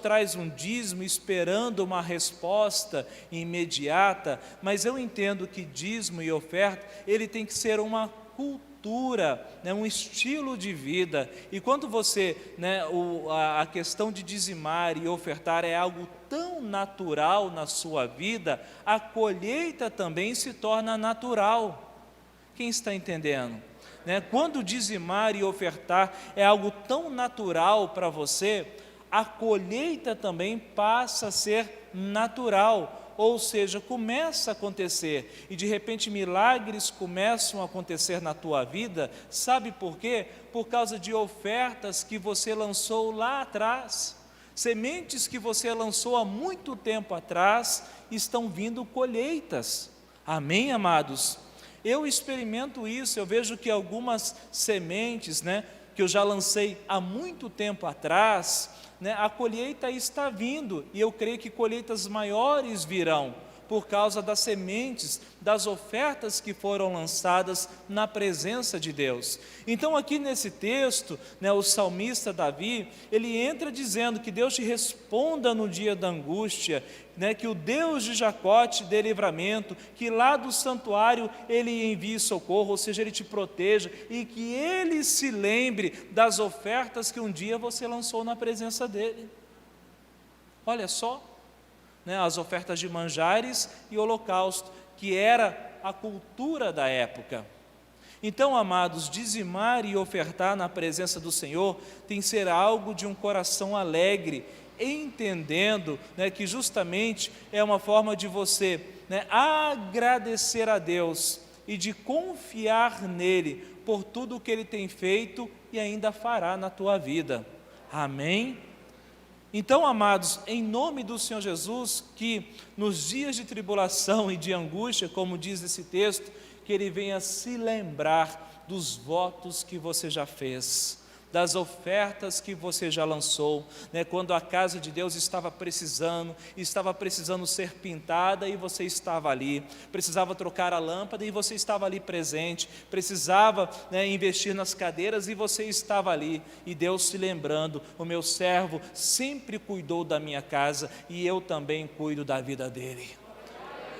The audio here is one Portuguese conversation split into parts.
traz um dízimo esperando uma resposta imediata, mas eu entendo que dízimo e oferta, ele tem que ser uma cultura, né, um estilo de vida. E quando você, né, a questão de dizimar e ofertar é algo tão natural na sua vida, a colheita também se torna natural. Quem está entendendo? Né? Quando dizimar e ofertar é algo tão natural para você, a colheita também passa a ser natural, ou seja, começa a acontecer, e de repente milagres começam a acontecer na tua vida. Sabe por quê? Por causa de ofertas que você lançou lá atrás, sementes que você lançou há muito tempo atrás, estão vindo colheitas. Amém, amados? Eu experimento isso, eu vejo que algumas sementes, né, que eu já lancei há muito tempo atrás, né, a colheita está vindo, e eu creio que colheitas maiores virão, por causa das sementes, das ofertas que foram lançadas na presença de Deus. Então aqui nesse texto, né, o salmista Davi, ele entra dizendo que Deus te responda no dia da angústia, né, que o Deus de Jacó te dê livramento, que lá do santuário Ele envie socorro, ou seja, Ele te proteja, e que Ele se lembre das ofertas que um dia você lançou na presença dEle. Olha só, né, as ofertas de manjares e holocausto, que era a cultura da época. Então, amados, dizimar e ofertar na presença do Senhor tem que ser algo de um coração alegre, entendendo, né, que justamente é uma forma de você, né, agradecer a Deus e de confiar nele por tudo o que Ele tem feito e ainda fará na tua vida. Amém? Então, amados, em nome do Senhor Jesus, que nos dias de tribulação e de angústia, como diz esse texto, que Ele venha se lembrar dos votos que você já fez, das ofertas que você já lançou, né? Quando a casa de Deus estava precisando ser pintada e você estava ali, precisava trocar a lâmpada e você estava ali presente, precisava, né, investir nas cadeiras e você estava ali, e Deus se lembrando, o meu servo sempre cuidou da minha casa e eu também cuido da vida dele.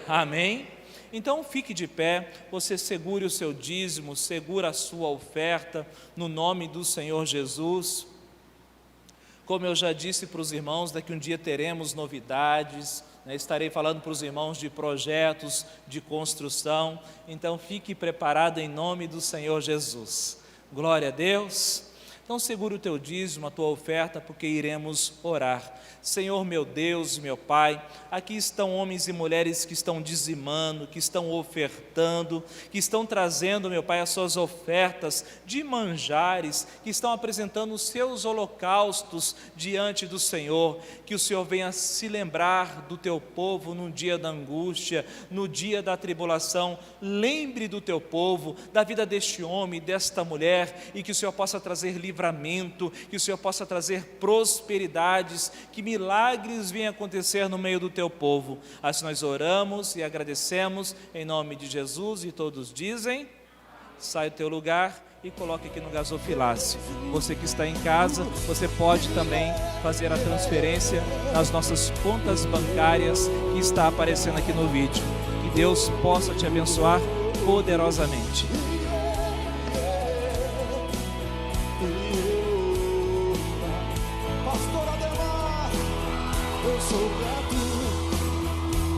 Amém? Então fique de pé, você segure o seu dízimo, segura a sua oferta, no nome do Senhor Jesus. Como eu já disse para os irmãos, daqui um dia teremos novidades, né? Estarei falando para os irmãos de projetos de construção, então fique preparado em nome do Senhor Jesus. Glória a Deus. Então segura o teu dízimo, a tua oferta, porque iremos orar. Senhor meu Deus, meu Pai, aqui estão homens e mulheres que estão dizimando, que estão ofertando, que estão trazendo, meu Pai, as suas ofertas de manjares, que estão apresentando os seus holocaustos diante do Senhor. Que o Senhor venha se lembrar do teu povo no dia da angústia, no dia da tribulação. Lembre do teu povo, da vida deste homem, desta mulher, e que o Senhor possa trazer livramento, que o Senhor possa trazer prosperidades, que milagres venham acontecer no meio do teu povo. Assim nós oramos e agradecemos em nome de Jesus, e todos dizem: sai do teu lugar e coloque aqui no gasofilácio. Você que está em casa, você pode também fazer a transferência nas nossas contas bancárias que está aparecendo aqui no vídeo. Que Deus possa te abençoar poderosamente. Eu sou grato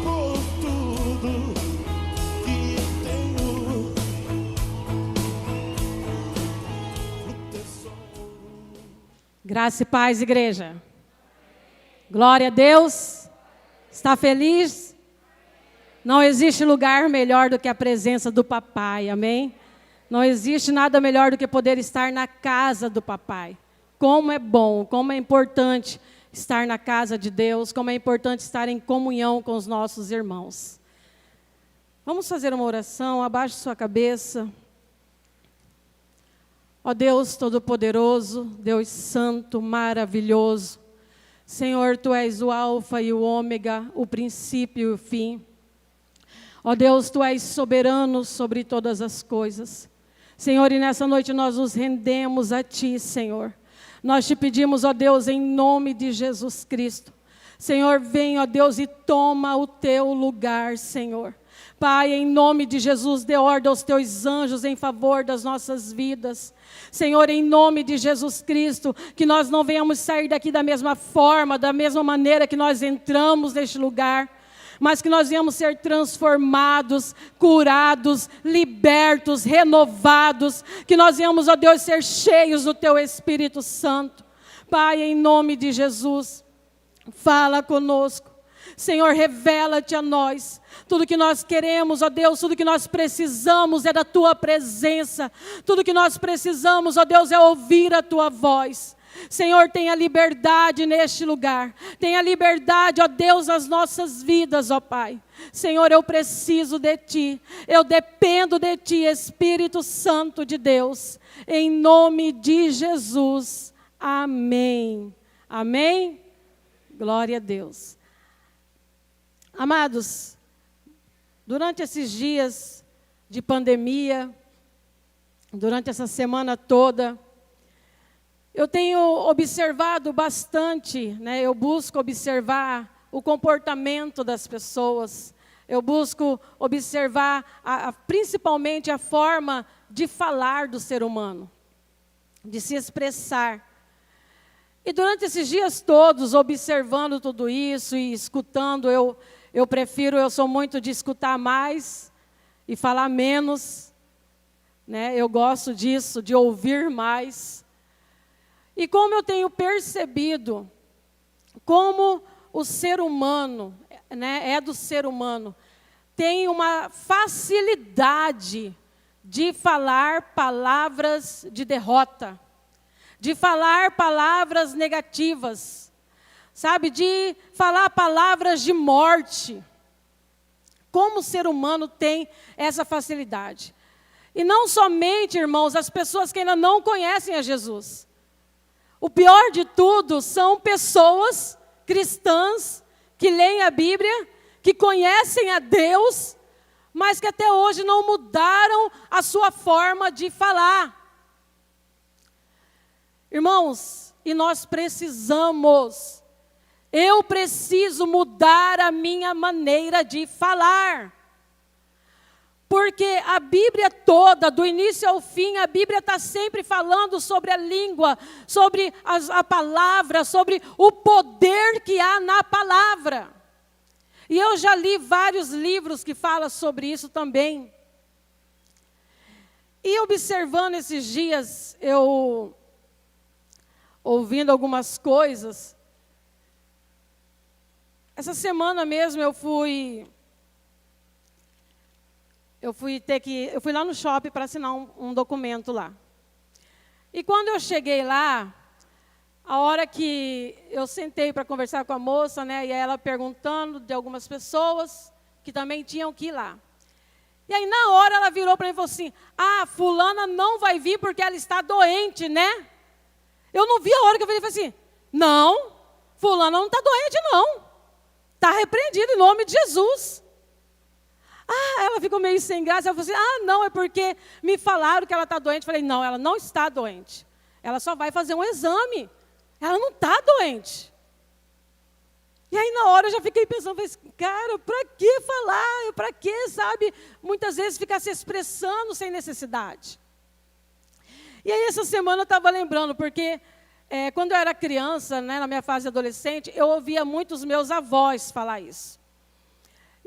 por tudo que eu tenho. No tesouro. Graça e paz, igreja. Glória a Deus. Está feliz? Não existe lugar melhor do que a presença do papai, amém? Não existe nada melhor do que poder estar na casa do papai. Como é bom, como é importante estar na casa de Deus, como é importante estar em comunhão com os nossos irmãos. Vamos fazer uma oração, abaixe sua cabeça. Ó Deus Todo-Poderoso, Deus Santo, maravilhoso, Senhor, Tu és o Alfa e o Ômega, o princípio e o fim. Ó Deus, Tu és soberano sobre todas as coisas. Senhor, e nessa noite nós nos rendemos a Ti, Senhor. Nós te pedimos, ó Deus, em nome de Jesus Cristo. Senhor, vem, ó Deus, e toma o teu lugar, Senhor. Pai, em nome de Jesus, dê ordem aos teus anjos em favor das nossas vidas. Senhor, em nome de Jesus Cristo, que nós não venhamos sair daqui da mesma forma, da mesma maneira que nós entramos neste lugar, mas que nós venhamos ser transformados, curados, libertos, renovados, que nós venhamos, ó Deus, ser cheios do teu Espírito Santo. Pai, em nome de Jesus, fala conosco. Senhor, revela-te a nós. Tudo que nós queremos, ó Deus, tudo que nós precisamos é da tua presença. Tudo que nós precisamos, ó Deus, é ouvir a tua voz. Senhor, tenha liberdade neste lugar. Tenha liberdade, ó Deus, nas nossas vidas, ó Pai. Senhor, eu preciso de Ti. Eu dependo de Ti, Espírito Santo de Deus. Em nome de Jesus. Amém. Amém? Glória a Deus. Amados, durante esses dias de pandemia, durante essa semana toda, eu tenho observado bastante, né? Eu busco observar o comportamento das pessoas, eu busco observar principalmente a forma de falar do ser humano, de se expressar. E durante esses dias todos, observando tudo isso e escutando, eu sou muito de escutar mais e falar menos, né? Eu gosto disso, de ouvir mais. E como eu tenho percebido, como o ser humano, né, é do ser humano, tem uma facilidade de falar palavras de derrota, de falar palavras negativas, sabe, de falar palavras de morte. Como o ser humano tem essa facilidade. E não somente, irmãos, as pessoas que ainda não conhecem a Jesus. O pior de tudo são pessoas cristãs que leem a Bíblia, que conhecem a Deus, mas que até hoje não mudaram a sua forma de falar. Irmãos, e nós precisamos, eu preciso mudar a minha maneira de falar. Porque a Bíblia toda, do início ao fim, a Bíblia está sempre falando sobre a língua, sobre a palavra, sobre o poder que há na palavra. E eu já li vários livros que falam sobre isso também. E observando esses dias, ouvindo algumas coisas, essa semana mesmo eu fui lá no shopping para assinar um documento lá. E quando eu cheguei lá, a hora que eu sentei para conversar com a moça, né, e ela perguntando de algumas pessoas que também tinham que ir lá. E aí na hora ela virou para mim e falou assim: fulana não vai vir porque ela está doente, né? Eu não vi a hora que eu falei assim: não, fulana não está doente não. Está repreendido em nome de Jesus. Ela ficou meio sem graça. Ela falou assim: não, é porque me falaram que ela está doente. Eu falei: não, ela não está doente. Ela só vai fazer um exame. Ela não está doente. E aí na hora eu já fiquei pensando, cara, para que falar? Para que, sabe, muitas vezes ficar se expressando sem necessidade. E aí essa semana eu estava lembrando, porque quando eu era criança, né, na minha fase adolescente, eu ouvia muitos meus avós falar isso.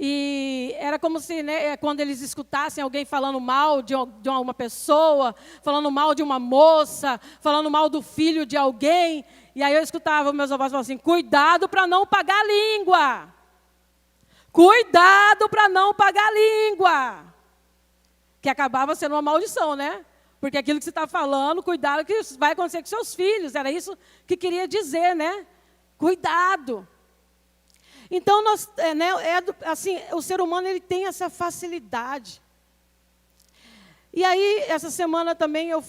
E era como se, né, quando eles escutassem alguém falando mal de uma pessoa, falando mal de uma moça, falando mal do filho de alguém, e aí eu escutava meus avós falando assim: cuidado para não pagar a língua. Cuidado para não pagar a língua. Que acabava sendo uma maldição, né? Porque aquilo que você está falando, cuidado que vai acontecer com seus filhos. Era isso que queria dizer, né? Cuidado. Então, o ser humano ele tem essa facilidade. E aí, essa semana também eu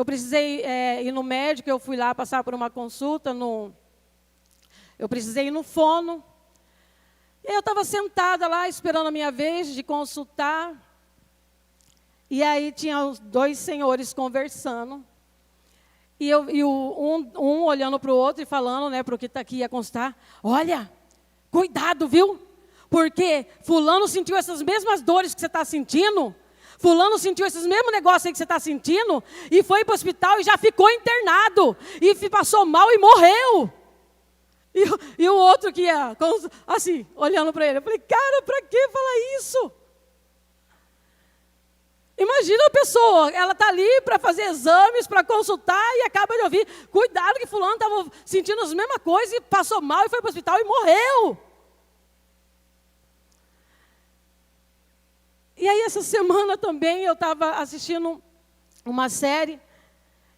precisei ir no médico, eu fui lá passar por uma consulta, eu precisei ir no fono. E eu estava sentada lá, esperando a minha vez de consultar. E aí tinha os dois senhores conversando. um olhando para o outro e falando, né, para o que está aqui ia constar, olha, cuidado, viu? Porque fulano sentiu essas mesmas dores que você está sentindo, fulano sentiu esses mesmos negócios aí que você está sentindo, e foi para o hospital e já ficou internado, e passou mal e morreu. E o outro que ia, assim, olhando para ele, eu falei, cara, para que falar isso? Imagina a pessoa, ela está ali para fazer exames, para consultar e acaba de ouvir, cuidado que fulano estava sentindo as mesmas coisas e passou mal e foi para o hospital e morreu. E aí essa semana também eu estava assistindo uma série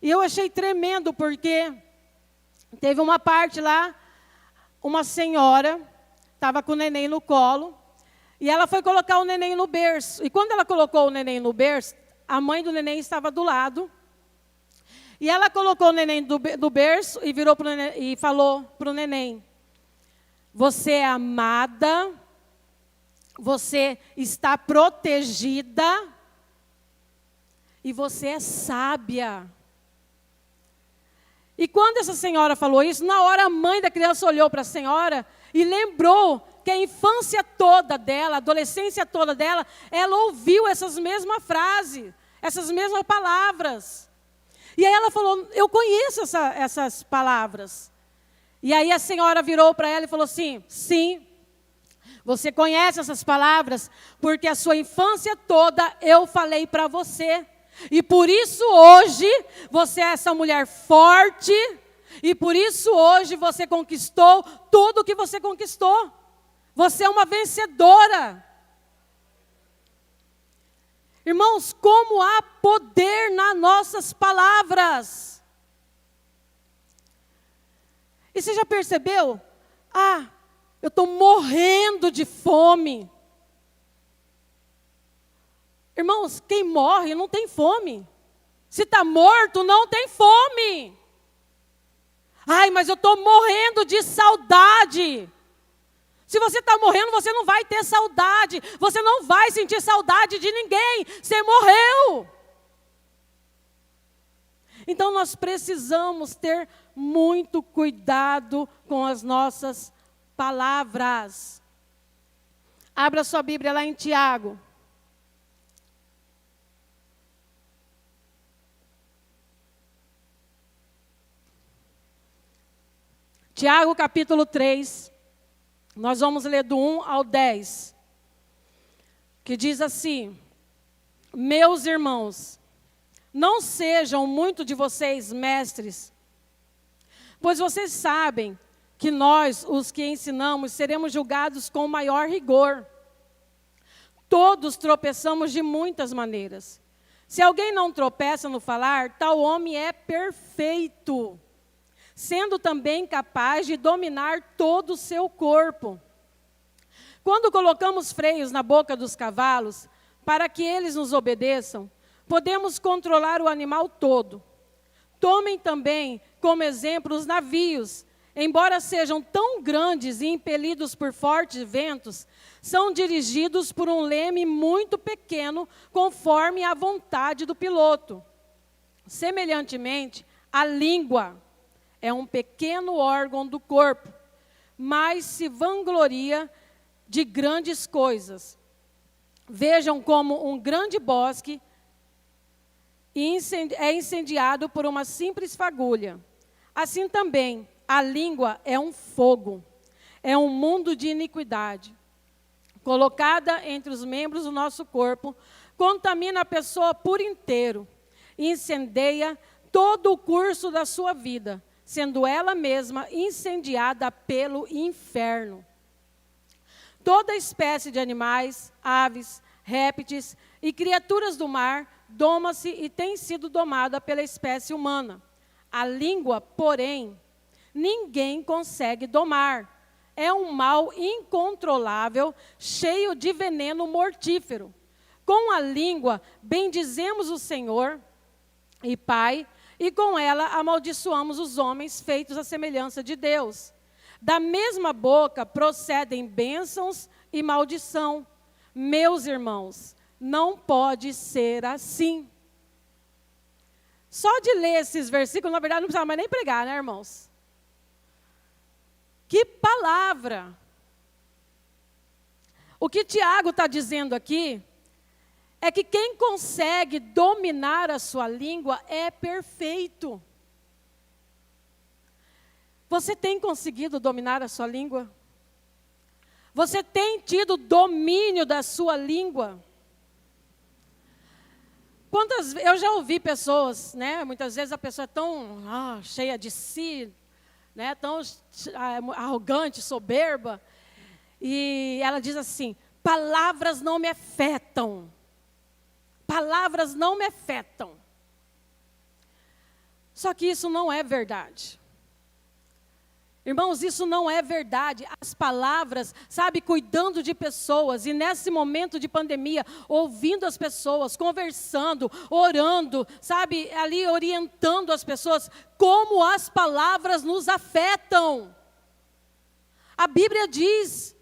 e eu achei tremendo porque teve uma parte lá, uma senhora estava com o neném no colo, e ela foi colocar o neném no berço. E quando ela colocou o neném no berço, a mãe do neném estava do lado. E ela colocou o neném do berço e virou pro neném, e falou para o neném, você é amada, você está protegida e você é sábia. E quando essa senhora falou isso, na hora a mãe da criança olhou para a senhora e lembrou que a infância toda dela, a adolescência toda dela, ela ouviu essas mesmas frases, essas mesmas palavras. E aí ela falou, eu conheço essas palavras. E aí a senhora virou para ela e falou assim, sim, você conhece essas palavras, porque a sua infância toda eu falei para você. E por isso hoje você é essa mulher forte, e por isso hoje você conquistou tudo o que você conquistou. Você é uma vencedora. Irmãos, como há poder nas nossas palavras. E você já percebeu? Eu estou morrendo de fome. Irmãos, quem morre não tem fome. Se está morto, não tem fome. Mas eu estou morrendo de saudade. Se você está morrendo, você não vai ter saudade. Você não vai sentir saudade de ninguém. Você morreu. Então nós precisamos ter muito cuidado com as nossas palavras. Abra sua Bíblia lá em Tiago. Tiago capítulo 3. Nós vamos ler do 1 ao 10, que diz assim, meus irmãos, não sejam muito de vocês mestres, pois vocês sabem que nós, os que ensinamos, seremos julgados com maior rigor. Todos tropeçamos de muitas maneiras. Se alguém não tropeça no falar, tal homem é perfeito, sendo também capaz de dominar todo o seu corpo. Quando colocamos freios na boca dos cavalos, para que eles nos obedeçam, podemos controlar o animal todo. Tomem também como exemplo os navios, embora sejam tão grandes e impelidos por fortes ventos, são dirigidos por um leme muito pequeno, conforme a vontade do piloto. Semelhantemente, a língua é um pequeno órgão do corpo, mas se vangloria de grandes coisas. Vejam como um grande bosque é incendiado por uma simples fagulha. Assim também, a língua é um fogo, é um mundo de iniquidade. Colocada entre os membros do nosso corpo, contamina a pessoa por inteiro, incendeia todo o curso da sua vida, sendo ela mesma incendiada pelo inferno. Toda espécie de animais, aves, répteis e criaturas do mar doma-se e tem sido domada pela espécie humana. A língua, porém, ninguém consegue domar. É um mal incontrolável, cheio de veneno mortífero. Com a língua bendizemos o Senhor e Pai, e com ela amaldiçoamos os homens feitos à semelhança de Deus. Da mesma boca procedem bênçãos e maldição. Meus irmãos, não pode ser assim. Só de ler esses versículos, na verdade, não precisava mais nem pregar, né, irmãos? Que palavra! O que Tiago está dizendo aqui é que quem consegue dominar a sua língua é perfeito. Você tem conseguido dominar a sua língua? Você tem tido domínio da sua língua? Eu já ouvi pessoas, né? Muitas vezes a pessoa é tão cheia de si, né? Tão arrogante, soberba, e ela diz assim: palavras não me afetam. Palavras não me afetam. Só que isso não é verdade. Irmãos, isso não é verdade. As palavras, sabe, cuidando de pessoas, e nesse momento de pandemia, ouvindo as pessoas, conversando, orando, sabe, ali orientando as pessoas, como as palavras nos afetam. A Bíblia diz: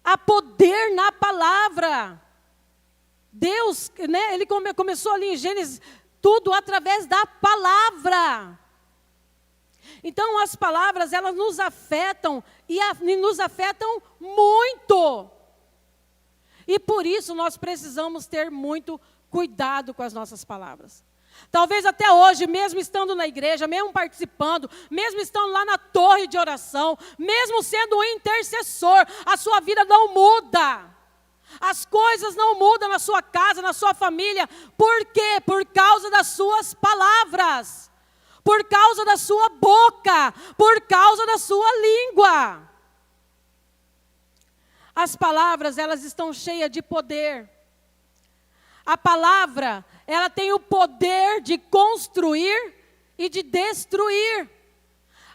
há poder na palavra. Deus, né, Ele começou ali em Gênesis, tudo através da palavra. Então, as palavras, elas nos afetam, e nos afetam muito. E por isso, nós precisamos ter muito cuidado com as nossas palavras. Talvez até hoje, mesmo estando na igreja, mesmo participando, mesmo estando lá na torre de oração, mesmo sendo um intercessor, a sua vida não muda. As coisas não mudam na sua casa, na sua família. Por quê? Por causa das suas palavras. Por causa da sua boca. Por causa da sua língua. As palavras, elas estão cheias de poder. A palavra, ela tem o poder de construir e de destruir.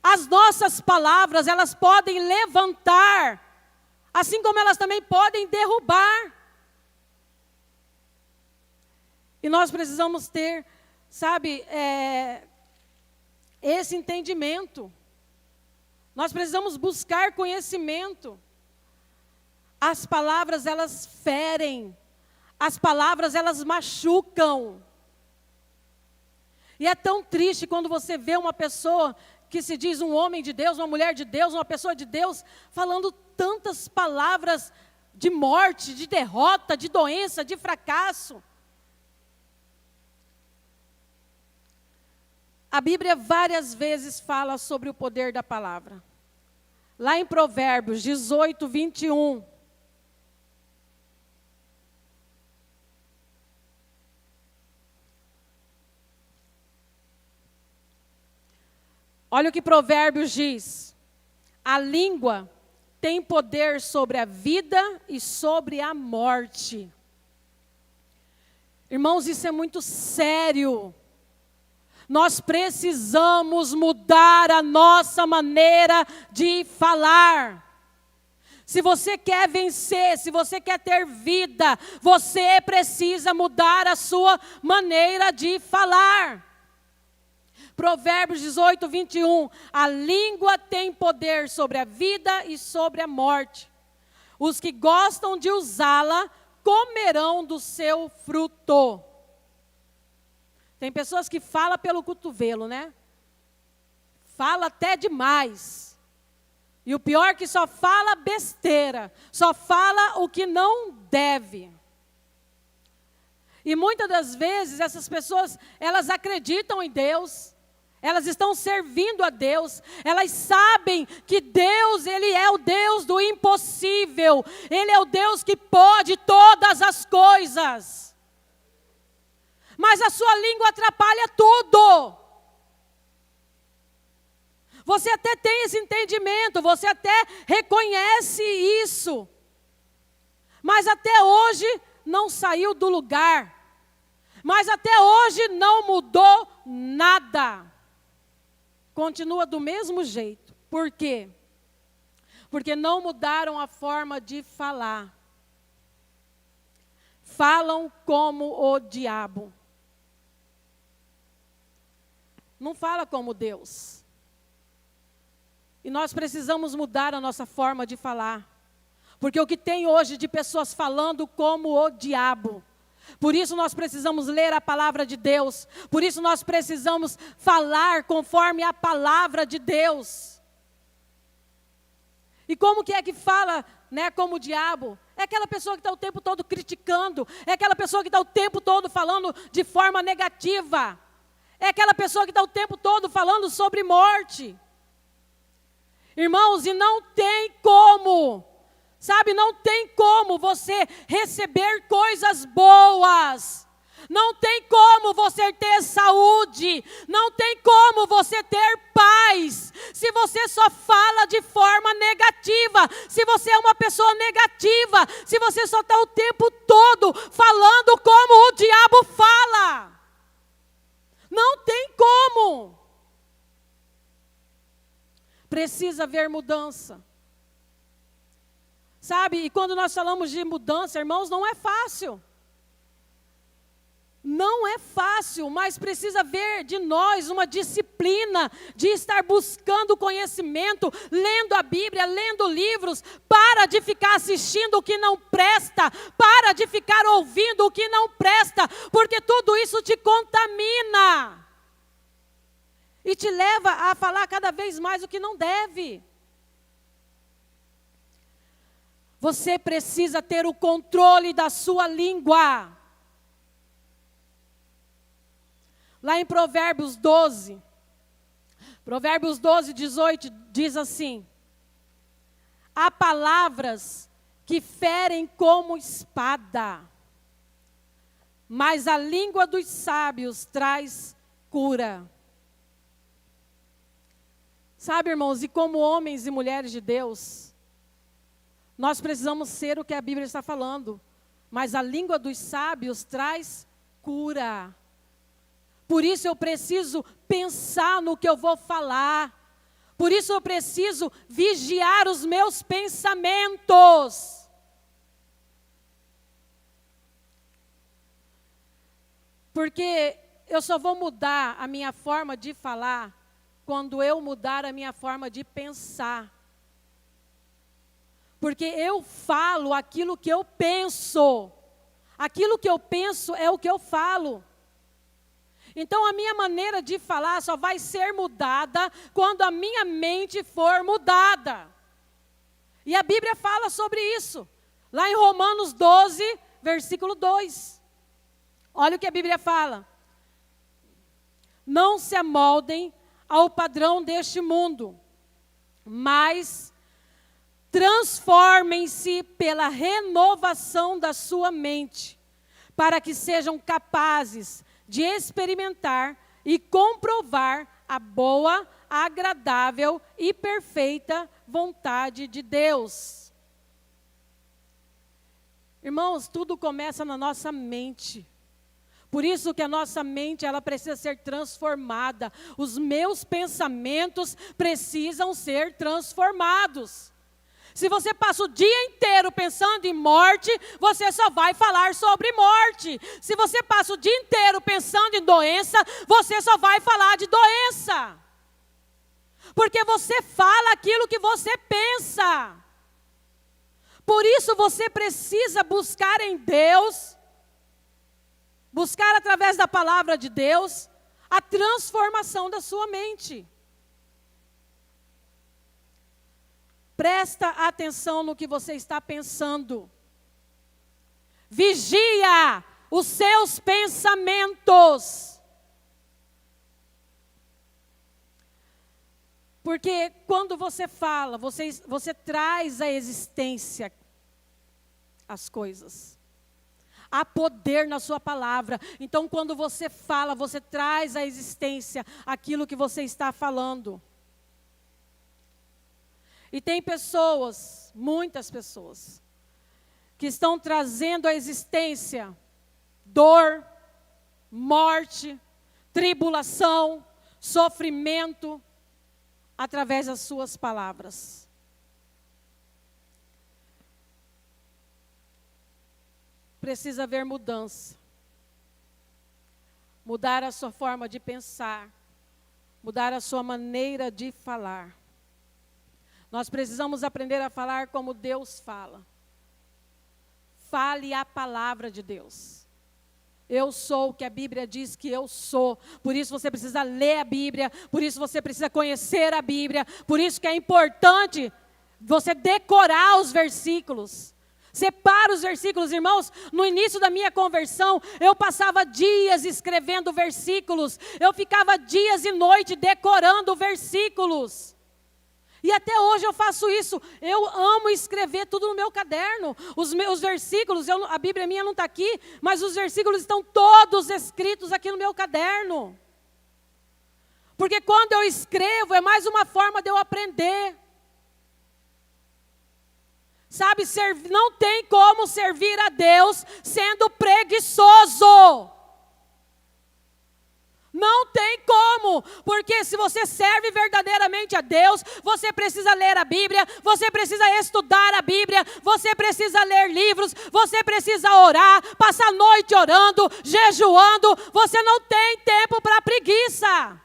As nossas palavras, elas podem levantar, assim como elas também podem derrubar. E nós precisamos ter, sabe, esse entendimento. Nós precisamos buscar conhecimento. As palavras, elas ferem. As palavras, elas machucam. E é tão triste quando você vê uma pessoa que se diz um homem de Deus, uma mulher de Deus, uma pessoa de Deus, falando tantas palavras de morte, de derrota, de doença, de fracasso. A Bíblia várias vezes fala sobre o poder da palavra. Lá em Provérbios 18, 21. Olha o que Provérbios diz: a língua tem poder sobre a vida e sobre a morte. Irmãos, isso é muito sério. Nós precisamos mudar a nossa maneira de falar. Se você quer vencer, se você quer ter vida, você precisa mudar a sua maneira de falar. Provérbios 18, 21. A língua tem poder sobre a vida e sobre a morte. Os que gostam de usá-la comerão do seu fruto. Tem pessoas que falam pelo cotovelo, né? Fala até demais. E o pior é que só fala besteira. Só fala o que não deve. E muitas das vezes essas pessoas, elas acreditam em Deus. Elas estão servindo a Deus. Elas sabem que Deus, Ele é o Deus do impossível. Ele é o Deus que pode todas as coisas. Mas a sua língua atrapalha tudo. Você até tem esse entendimento, você até reconhece isso. Mas até hoje não saiu do lugar. Mas até hoje não mudou nada. Continua do mesmo jeito. Por quê? Porque não mudaram a forma de falar. Falam como o diabo. Não fala como Deus. E nós precisamos mudar a nossa forma de falar. Porque o que tem hoje de pessoas falando como o diabo, Por isso nós precisamos ler a palavra de Deus. Por isso nós precisamos falar conforme a palavra de Deus. E como que é que fala, como o diabo? É aquela pessoa que está o tempo todo criticando. É aquela pessoa que está o tempo todo falando de forma negativa. É aquela pessoa que está o tempo todo falando sobre morte. Irmãos, e não tem como, não tem como você receber coisas boas. Não tem como você ter saúde, não tem como você ter paz, se você só fala de forma negativa, se você é uma pessoa negativa, se você só está o tempo todo falando como o diabo fala. Não tem como. Precisa haver mudança. E quando nós falamos de mudança, irmãos, não é fácil. Não é fácil, mas precisa haver de nós uma disciplina de estar buscando conhecimento, lendo a Bíblia, lendo livros. Para de ficar assistindo o que não presta, para de ficar ouvindo o que não presta, porque tudo isso te contamina e te leva a falar cada vez mais o que não deve. Você precisa ter o controle da sua língua. Lá em Provérbios 12, 18, diz assim: há palavras que ferem como espada, mas a língua dos sábios traz cura. Irmãos, e como homens e mulheres de Deus, nós precisamos ser o que a Bíblia está falando, mas a língua dos sábios traz cura. Por isso eu preciso pensar no que eu vou falar. Por isso eu preciso vigiar os meus pensamentos. Porque eu só vou mudar a minha forma de falar quando eu mudar a minha forma de pensar. Porque eu falo aquilo que eu penso. Aquilo que eu penso é o que eu falo. Então a minha maneira de falar só vai ser mudada quando a minha mente for mudada. E a Bíblia fala sobre isso. Lá em Romanos 12, versículo 2. Olha o que a Bíblia fala. Não se amoldem ao padrão deste mundo, mas transformem-se pela renovação da sua mente, para que sejam capazes de experimentar e comprovar a boa, agradável e perfeita vontade de Deus. Irmãos, tudo começa na nossa mente. Por isso que a nossa mente, ela precisa ser transformada. Os meus pensamentos precisam ser transformados. Se você passa o dia inteiro pensando em morte, você só vai falar sobre morte. Se você passa o dia inteiro pensando em doença, você só vai falar de doença. Porque você fala aquilo que você pensa. Por isso você precisa buscar em Deus, buscar através da palavra de Deus, a transformação da sua mente. Presta atenção no que você está pensando. Vigia os seus pensamentos. Porque quando você fala, você traz à existência as coisas. Há poder na sua palavra. Então, quando você fala, você traz à existência aquilo que você está falando. E tem pessoas, muitas pessoas, que estão trazendo à existência dor, morte, tribulação, sofrimento, através das suas palavras. Precisa haver mudança. Mudar a sua forma de pensar, mudar a sua maneira de falar. Nós precisamos aprender a falar como Deus fala. Fale a palavra de Deus. Eu sou o que a Bíblia diz que eu sou. Por isso você precisa ler a Bíblia, por isso você precisa conhecer a Bíblia, por isso que é importante você decorar os versículos. Separa os versículos, irmãos. No início da minha conversão, eu passava dias escrevendo versículos. Eu ficava dias e noites decorando versículos. E até hoje eu faço isso. Eu amo escrever tudo no meu caderno. Os meus versículos, a Bíblia minha não está aqui, mas os versículos estão todos escritos aqui no meu caderno. Porque quando eu escrevo, é mais uma forma de eu aprender. Sabe, não tem como servir a Deus sendo preguiçoso. Não tem como, porque se você serve verdadeiramente a Deus, você precisa ler a Bíblia, você precisa estudar a Bíblia, você precisa ler livros, você precisa orar, passar a noite orando, jejuando, você não tem tempo para preguiça.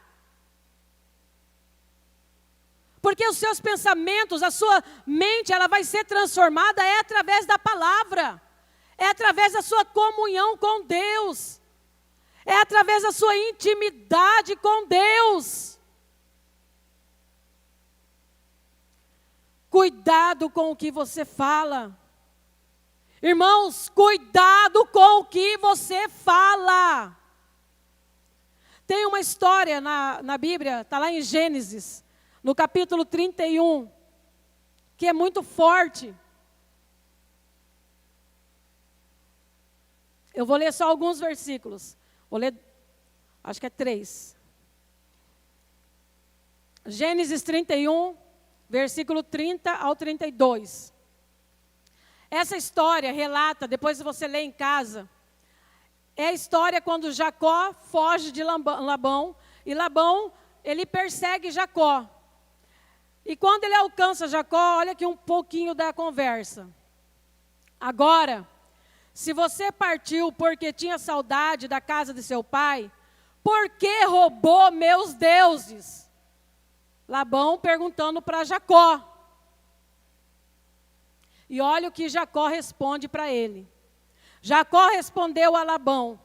Porque os seus pensamentos, a sua mente, ela vai ser transformada através da palavra, é através da sua comunhão com Deus. É através da sua intimidade com Deus. Cuidado com o que você fala. Irmãos, cuidado com o que você fala. Tem uma história na Bíblia, está lá em Gênesis, no capítulo 31, que é muito forte. Eu vou ler só alguns versículos. Vou ler, acho que é 3. Gênesis 31, versículo 30 ao 32. Essa história relata, depois você lê em casa, é a história quando Jacó foge de Labão, e Labão, ele persegue Jacó. E quando ele alcança Jacó, olha aqui um pouquinho da conversa. Agora, se você partiu porque tinha saudade da casa de seu pai, por que roubou meus deuses? Labão perguntando para Jacó. E olha o que Jacó responde para ele. Jacó respondeu a Labão: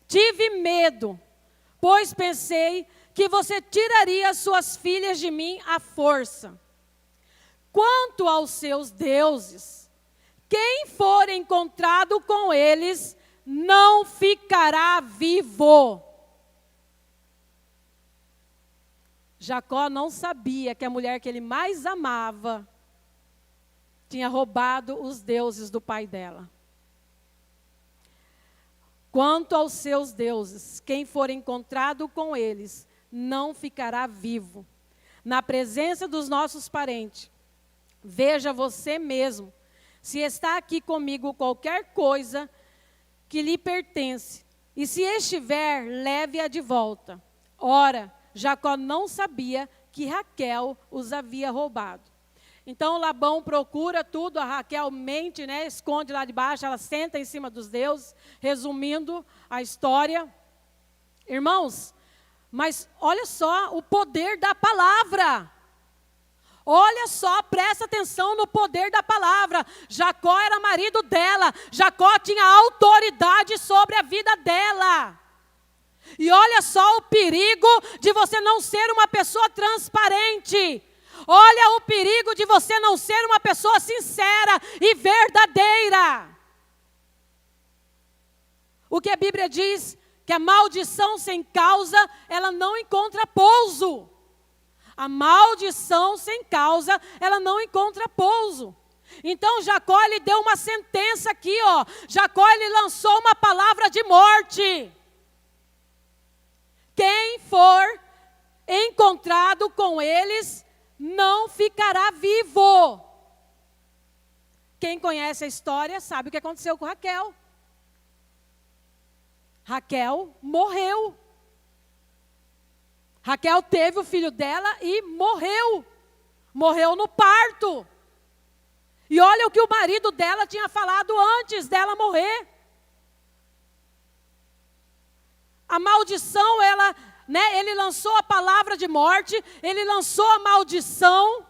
tive medo, pois pensei que você tiraria as suas filhas de mim à força. Quanto aos seus deuses, quem for encontrado com eles, não ficará vivo. Jacó não sabia que a mulher que ele mais amava tinha roubado os deuses do pai dela. Quanto aos seus deuses, quem for encontrado com eles, não ficará vivo. Na presença dos nossos parentes, veja você mesmo, se está aqui comigo qualquer coisa que lhe pertence, e se estiver, leve-a de volta. Ora, Jacó não sabia que Raquel os havia roubado. Então Labão procura tudo, a Raquel mente, esconde lá debaixo, ela senta em cima dos deuses, resumindo a história. Irmãos, mas olha só o poder da palavra. Olha só, presta atenção no poder da palavra. Jacó era marido dela, Jacó tinha autoridade sobre a vida dela. E olha só o perigo de você não ser uma pessoa transparente. Olha o perigo de você não ser uma pessoa sincera e verdadeira. O que a Bíblia diz? Que a maldição sem causa, ela não encontra pouso. A maldição sem causa, ela não encontra pouso. Então Jacó, ele deu uma sentença aqui, ó. Jacó, ele lançou uma palavra de morte. Quem for encontrado com eles, não ficará vivo. Quem conhece a história sabe o que aconteceu com Raquel. Raquel morreu. Raquel teve o filho dela e morreu. Morreu no parto. E olha o que o marido dela tinha falado antes dela morrer. A maldição, ele lançou a palavra de morte, ele lançou a maldição,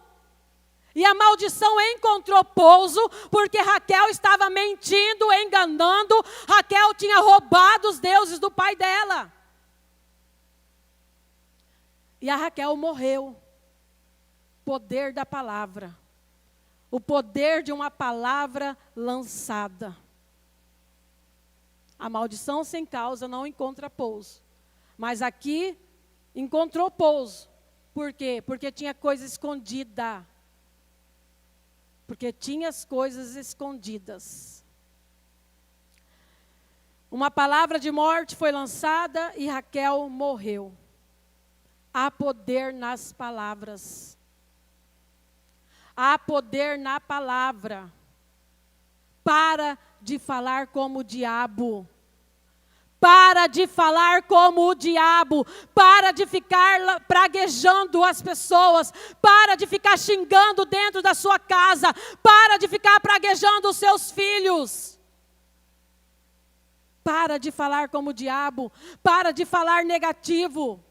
E a maldição encontrou pouso, porque Raquel estava mentindo, enganando. Raquel tinha roubado os deuses do pai dela. E a Raquel morreu. Poder da palavra. O poder de uma palavra lançada. A maldição sem causa não encontra pouso. Mas aqui encontrou pouso. Por quê? Porque tinha coisa escondida. Porque tinha as coisas escondidas. Uma palavra de morte foi lançada e Raquel morreu. Há poder nas palavras. Há poder na palavra. Para de falar como o diabo. Para de falar como o diabo. Para de ficar praguejando as pessoas. Para de ficar xingando dentro da sua casa. Para de ficar praguejando os seus filhos. Para de falar como o diabo. Para de falar negativo.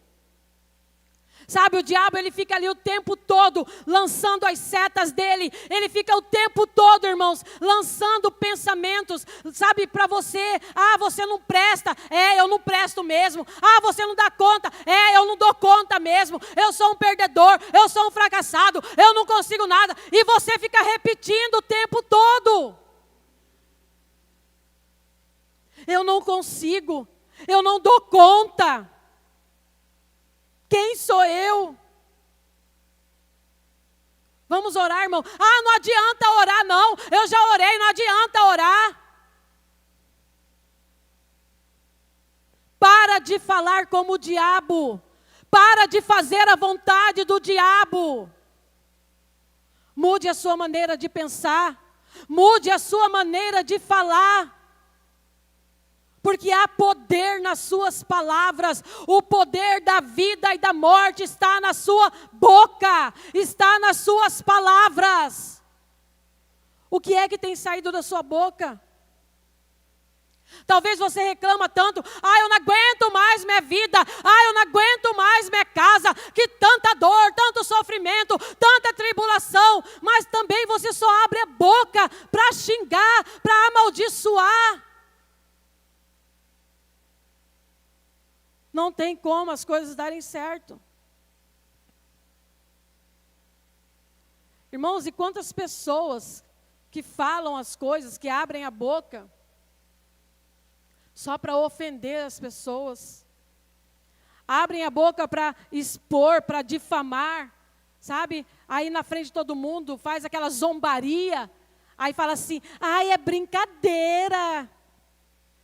Sabe, o diabo, ele fica ali o tempo todo lançando as setas dele. Ele fica o tempo todo, irmãos, lançando pensamentos, sabe, para você. Ah, você não presta. Eu não presto mesmo. Ah, você não dá conta. Eu não dou conta mesmo. Eu sou um perdedor, eu sou um fracassado, eu não consigo nada. E você fica repetindo o tempo todo. Eu não consigo, eu não dou conta. Quem sou eu? Vamos orar, irmão. Ah, não adianta orar, não. Eu já orei, não adianta orar. Para de falar como o diabo. Para de fazer a vontade do diabo. Mude a sua maneira de pensar. Mude a sua maneira de falar. Porque há poder nas suas palavras. O poder da vida e da morte está na sua boca. Está nas suas palavras. O que é que tem saído da sua boca? Talvez você reclama tanto. Ah, eu não aguento mais minha vida. Ah, eu não aguento mais minha casa. Que tanta dor, tanto sofrimento, tanta tribulação. Mas também você só abre a boca para xingar, para amaldiçoar. Não tem como as coisas darem certo. Irmãos, e quantas pessoas que falam as coisas, que abrem a boca, só para ofender as pessoas. Abrem a boca para expor, para difamar, sabe? Aí na frente de todo mundo faz aquela zombaria. Aí fala assim, ai, é brincadeira.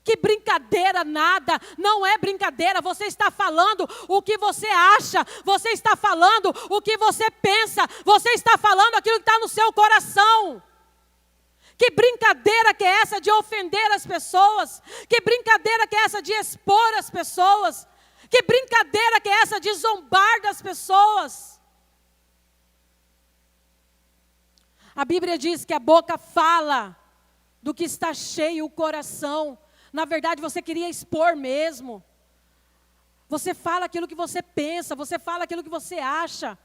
Que brincadeira nada, não é brincadeira, você está falando o que você acha, você está falando o que você pensa, você está falando aquilo que está no seu coração. Que brincadeira que é essa de ofender as pessoas? Que brincadeira que é essa de expor as pessoas? Que brincadeira que é essa de zombar das pessoas? A Bíblia diz que a boca fala do que está cheio o coração. Na verdade, você queria expor mesmo. Você fala aquilo que você pensa, você fala aquilo que você acha.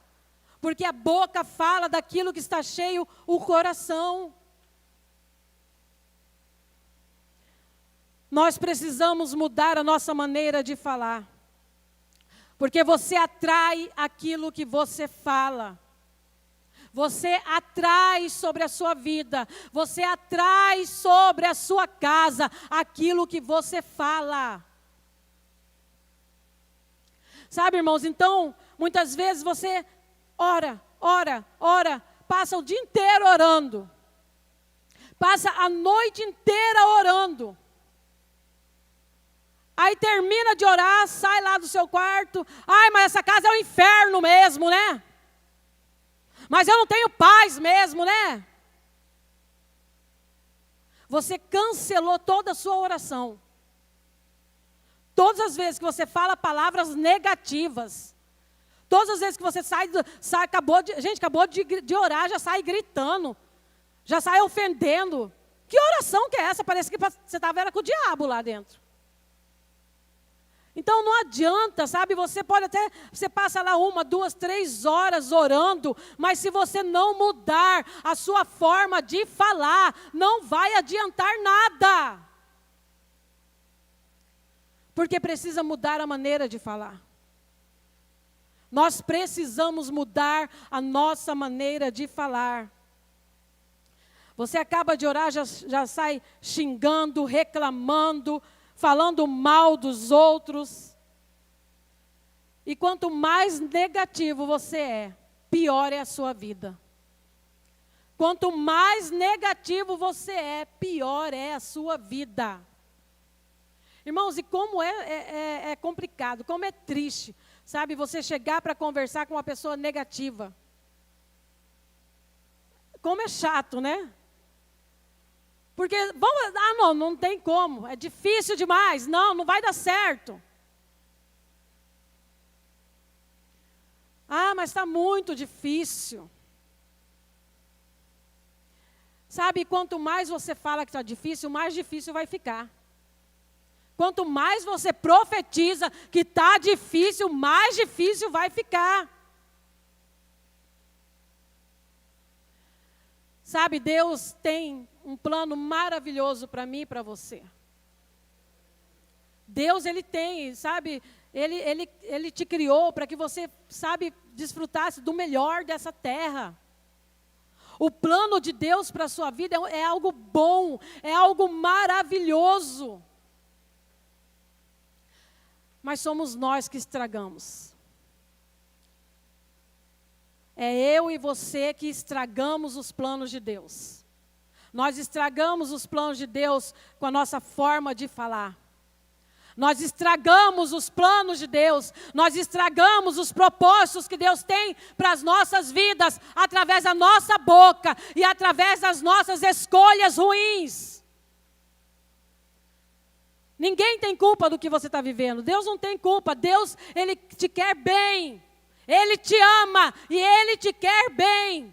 Porque a boca fala daquilo que está cheio o coração. Nós precisamos mudar a nossa maneira de falar. Porque você atrai aquilo que você fala. Você atrai sobre a sua vida, você atrai sobre a sua casa aquilo que você fala. Sabe, irmãos, então, muitas vezes você ora, passa o dia inteiro orando. Passa a noite inteira orando. Aí termina de orar, sai lá do seu quarto. Ai, mas essa casa é um inferno mesmo, né? Mas eu não tenho paz mesmo, né? Você cancelou toda a sua oração. Todas as vezes que você fala palavras negativas, todas as vezes que você acabou de orar, já sai gritando, já sai ofendendo. Que oração que é essa? Parece que você estava com o diabo lá dentro. Então não adianta, sabe, você passa lá 1, 2, 3 horas orando, mas se você não mudar a sua forma de falar, não vai adiantar nada. Porque precisa mudar a maneira de falar. Nós precisamos mudar a nossa maneira de falar. Você acaba de orar, já sai xingando, reclamando, falando mal dos outros. E quanto mais negativo você é, pior é a sua vida. Quanto mais negativo você é, pior é a sua vida. Irmãos, e como é complicado, como é triste, sabe, você chegar para conversar com uma pessoa negativa. Como é chato, né? Porque, não tem como, é difícil demais, não vai dar certo. Mas está muito difícil. Sabe, quanto mais você fala que está difícil, mais difícil vai ficar. Quanto mais você profetiza que está difícil, mais difícil vai ficar. Sabe, Deus tem um plano maravilhoso para mim e para você. Deus, Ele tem, sabe, Ele te criou para que você, sabe, desfrutasse do melhor dessa terra. O plano de Deus para a sua vida é algo bom, é algo maravilhoso. Mas somos nós que estragamos. É eu e você que estragamos os planos de Deus. Nós estragamos os planos de Deus com a nossa forma de falar. Nós estragamos os planos de Deus. Nós estragamos os propósitos que Deus tem para as nossas vidas através da nossa boca e através das nossas escolhas ruins. Ninguém tem culpa do que você está vivendo. Deus não tem culpa. Deus, Ele te quer bem. Ele te ama e Ele te quer bem.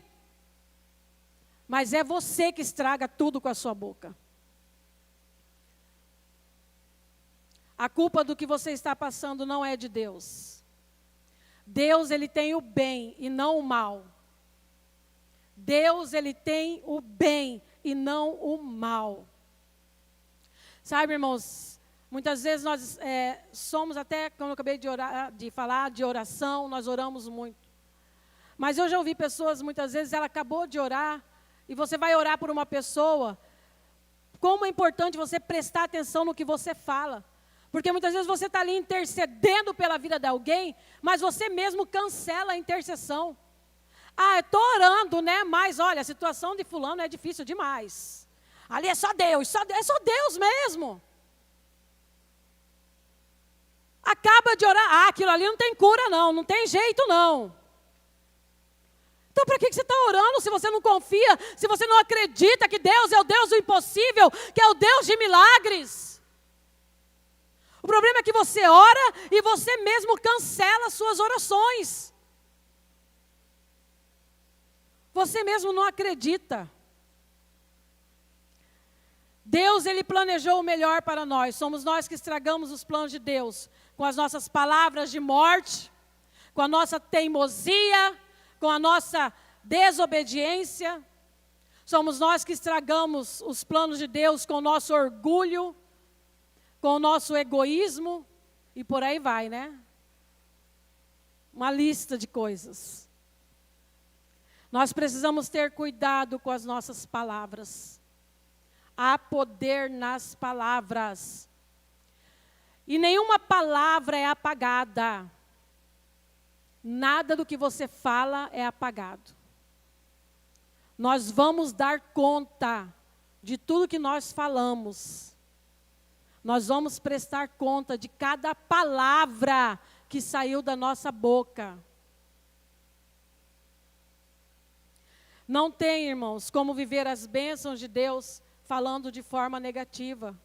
Mas é você que estraga tudo com a sua boca. A culpa do que você está passando não é de Deus. Deus, Ele tem o bem e não o mal. Deus, Ele tem o bem e não o mal. Sabe, irmãos, muitas vezes nós somos até, como eu acabei de falar, de oração, nós oramos muito. Mas eu já ouvi pessoas, muitas vezes, ela acabou de orar, e você vai orar por uma pessoa, como é importante você prestar atenção no que você fala. Porque muitas vezes você está ali intercedendo pela vida de alguém, mas você mesmo cancela a intercessão. Eu estou orando, né? Mas olha, a situação de fulano é difícil demais. Ali é só Deus, é só Deus mesmo. Acaba de orar, aquilo ali não tem cura não tem jeito não. Então para que você está orando se você não confia, se você não acredita que Deus é o Deus do impossível, que é o Deus de milagres? O problema é que você ora e você mesmo cancela as suas orações. Você mesmo não acredita. Deus, Ele planejou o melhor para nós. Somos nós que estragamos os planos de Deus com as nossas palavras de morte, com a nossa teimosia, com a nossa desobediência. Somos nós que estragamos os planos de Deus com o nosso orgulho, com o nosso egoísmo, e por aí vai, né? Uma lista de coisas. Nós precisamos ter cuidado com as nossas palavras. Há poder nas palavras. E nenhuma palavra é apagada. Nada do que você fala é apagado. Nós vamos dar conta de tudo que nós falamos. Nós vamos prestar conta de cada palavra que saiu da nossa boca. Não tem, irmãos, como viver as bênçãos de Deus falando de forma negativa.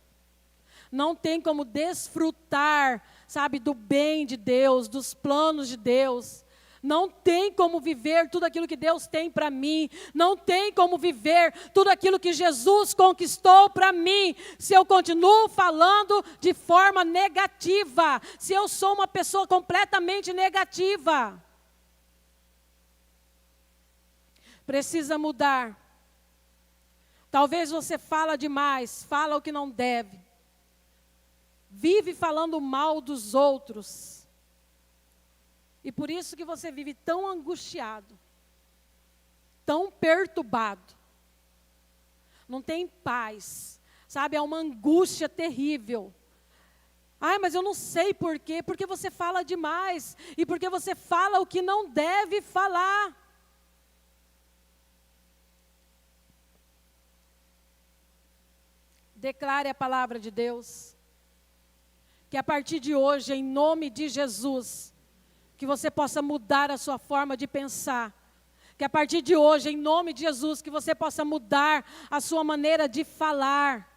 Não tem como desfrutar, sabe, do bem de Deus, dos planos de Deus. Não tem como viver tudo aquilo que Deus tem para mim. Não tem como viver tudo aquilo que Jesus conquistou para mim, se eu continuo falando de forma negativa. Se eu sou uma pessoa completamente negativa. Precisa mudar. Talvez você fala demais, fala o que não deve. Vive falando mal dos outros. E por isso que você vive tão angustiado, tão perturbado. Não tem paz, sabe? É uma angústia terrível. Ai, mas eu não sei por quê. Porque você fala demais. E porque você fala o que não deve falar. Declare a palavra de Deus. Que a partir de hoje, em nome de Jesus, que você possa mudar a sua forma de pensar. Que a partir de hoje, em nome de Jesus, que você possa mudar a sua maneira de falar.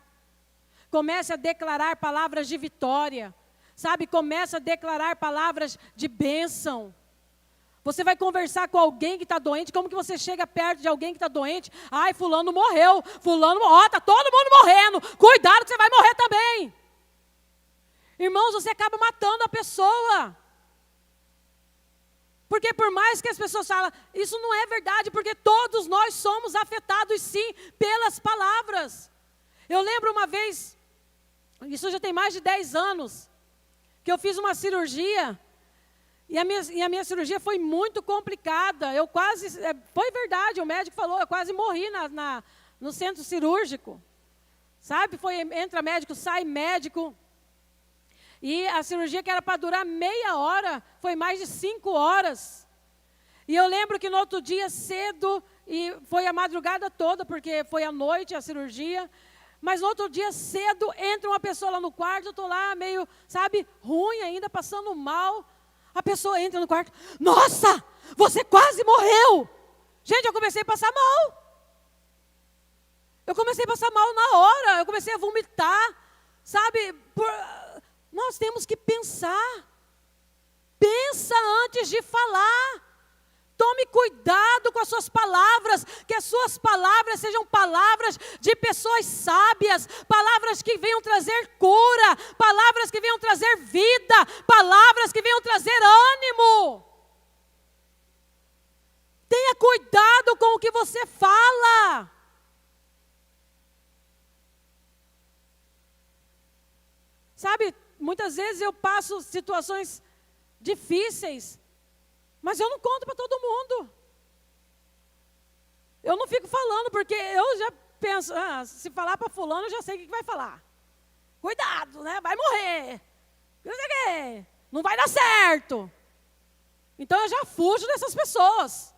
Comece a declarar palavras de vitória. Sabe, comece a declarar palavras de bênção. Você vai conversar com alguém que está doente, como que você chega perto de alguém que está doente? Ai, fulano morreu, está todo mundo morrendo, cuidado que você vai morrer também. Irmãos, você acaba matando a pessoa. Porque por mais que as pessoas falem, isso não é verdade, porque todos nós somos afetados sim pelas palavras. Eu lembro uma vez, isso já tem mais de 10 anos, que eu fiz uma cirurgia. E a minha cirurgia foi muito complicada. Eu quase, foi verdade, o médico falou, eu quase morri no centro cirúrgico. Sabe, entra médico, sai médico. E a cirurgia que era para durar meia hora, foi mais de 5 horas. E eu lembro que no outro dia cedo, e foi a madrugada toda, porque foi à noite a cirurgia. Mas no outro dia cedo, entra uma pessoa lá no quarto, eu estou lá meio, sabe, ruim ainda, passando mal. A pessoa entra no quarto, nossa, você quase morreu. Gente, eu comecei a passar mal. Eu comecei a passar mal na hora, eu comecei a vomitar, sabe? Nós temos que pensar. Pensa antes de falar. Tome cuidado com as suas palavras, que as suas palavras sejam palavras de pessoas sábias, palavras que venham trazer cura, palavras que venham trazer vida, palavras que venham trazer ânimo. Tenha cuidado com o que você fala. Sabe, muitas vezes eu passo situações difíceis, mas eu não conto para todo mundo. Eu não fico falando, porque eu já penso, se falar para fulano, eu já sei o que vai falar. Cuidado, né? Vai morrer. Não sei o quê. Não vai dar certo. Então eu já fujo dessas pessoas.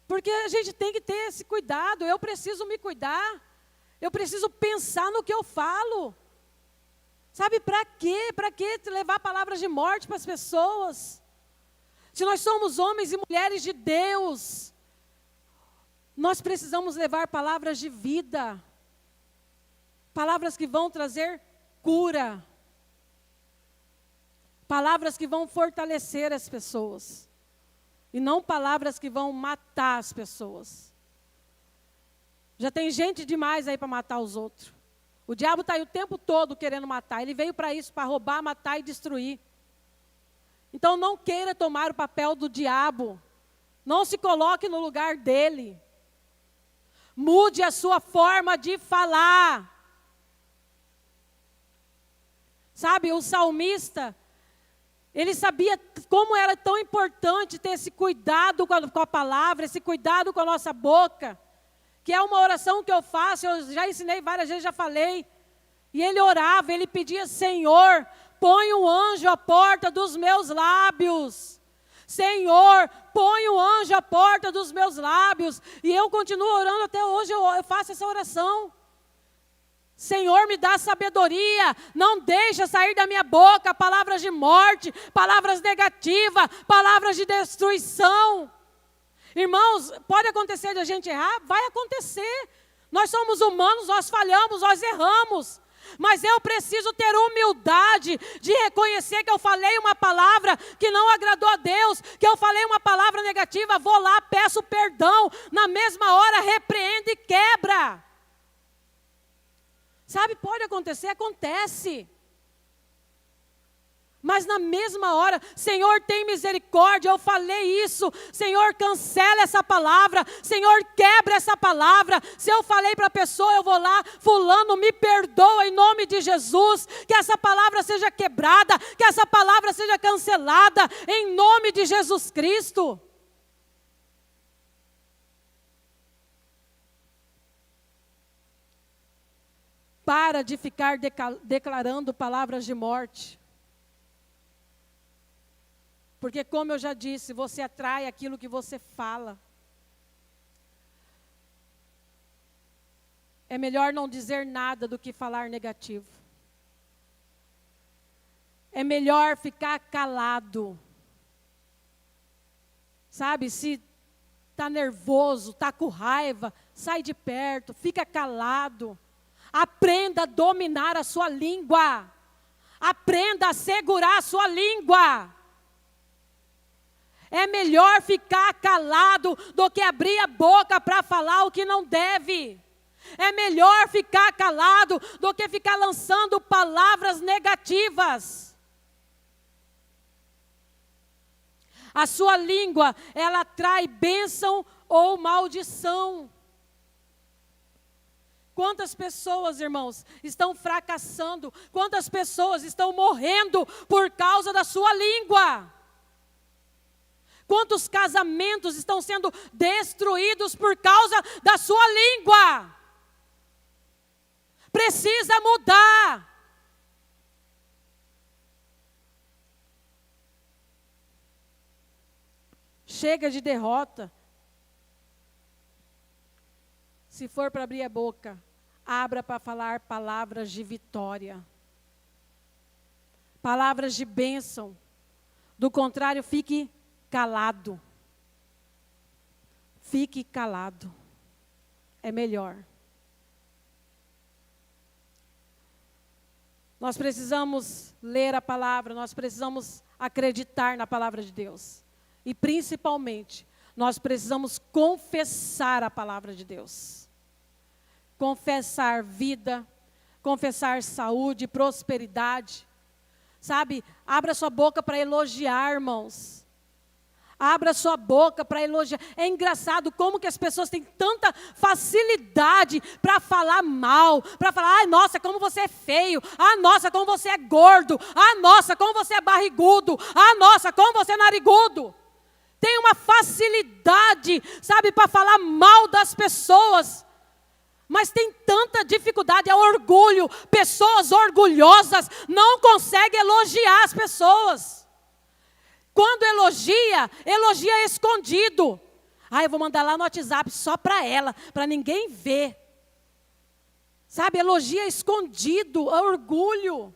Porque a gente tem que ter esse cuidado. Eu preciso me cuidar. Eu preciso pensar no que eu falo. Sabe, para quê? Para que levar palavras de morte para as pessoas? Se nós somos homens e mulheres de Deus, nós precisamos levar palavras de vida. Palavras que vão trazer cura. Palavras que vão fortalecer as pessoas. E não palavras que vão matar as pessoas. Já tem gente demais aí para matar os outros. O diabo está aí o tempo todo querendo matar. Ele veio para isso, para roubar, matar e destruir. Então não queira tomar o papel do diabo. Não se coloque no lugar dele. Mude a sua forma de falar. Sabe, o salmista, ele sabia como era tão importante ter esse cuidado com a palavra, esse cuidado com a nossa boca. Que é uma oração que eu faço, eu já ensinei várias vezes, já falei. E ele orava, ele pedia, Senhor, põe um anjo à porta dos meus lábios. Senhor, põe um anjo à porta dos meus lábios. E eu continuo orando até hoje, eu faço essa oração. Senhor, me dá sabedoria, não deixa sair da minha boca palavras de morte, palavras negativas, palavras de destruição. Irmãos, pode acontecer de a gente errar? Vai acontecer. Nós somos humanos, nós falhamos, nós erramos. Mas eu preciso ter humildade de reconhecer que eu falei uma palavra que não agradou a Deus, que eu falei uma palavra negativa, vou lá, peço perdão, na mesma hora repreendo e quebra. Sabe, pode acontecer, acontece. Mas na mesma hora, Senhor, tem misericórdia, eu falei isso, Senhor, cancela essa palavra, Senhor, quebra essa palavra. Se eu falei para a pessoa, eu vou lá, fulano, me perdoa em nome de Jesus, que essa palavra seja quebrada, que essa palavra seja cancelada, em nome de Jesus Cristo. Para de ficar declarando palavras de morte. Porque, como eu já disse, você atrai aquilo que você fala. É melhor não dizer nada do que falar negativo. É melhor ficar calado. Sabe, se está nervoso, está com raiva, sai de perto, fica calado. Aprenda a dominar a sua língua. Aprenda a segurar a sua língua. É melhor ficar calado do que abrir a boca para falar o que não deve. É melhor ficar calado do que ficar lançando palavras negativas. A sua língua, ela atrai bênção ou maldição. Quantas pessoas, irmãos, estão fracassando? Quantas pessoas estão morrendo por causa da sua língua? Quantos casamentos estão sendo destruídos por causa da sua língua? Precisa mudar. Chega de derrota. Se for para abrir a boca, abra para falar palavras de vitória. Palavras de bênção. Do contrário, fique calado. Fique calado. É melhor. Nós precisamos ler a palavra, nós precisamos acreditar na palavra de Deus. E principalmente, nós precisamos confessar a palavra de Deus. Confessar vida, confessar saúde, prosperidade. Sabe, abra sua boca para elogiar, irmãos. Abra sua boca para elogiar. É engraçado como que as pessoas têm tanta facilidade para falar mal, para falar, ai, nossa, como você é feio, ah, nossa, como você é gordo, ah, nossa, como você é barrigudo, ah, nossa, como você é narigudo. Tem uma facilidade, sabe, para falar mal das pessoas. Mas tem tanta dificuldade, é orgulho. Pessoas orgulhosas não conseguem elogiar as pessoas. Quando elogia escondido. Ah, eu vou mandar lá no WhatsApp só para ela, para ninguém ver. Sabe, elogia escondido, é orgulho.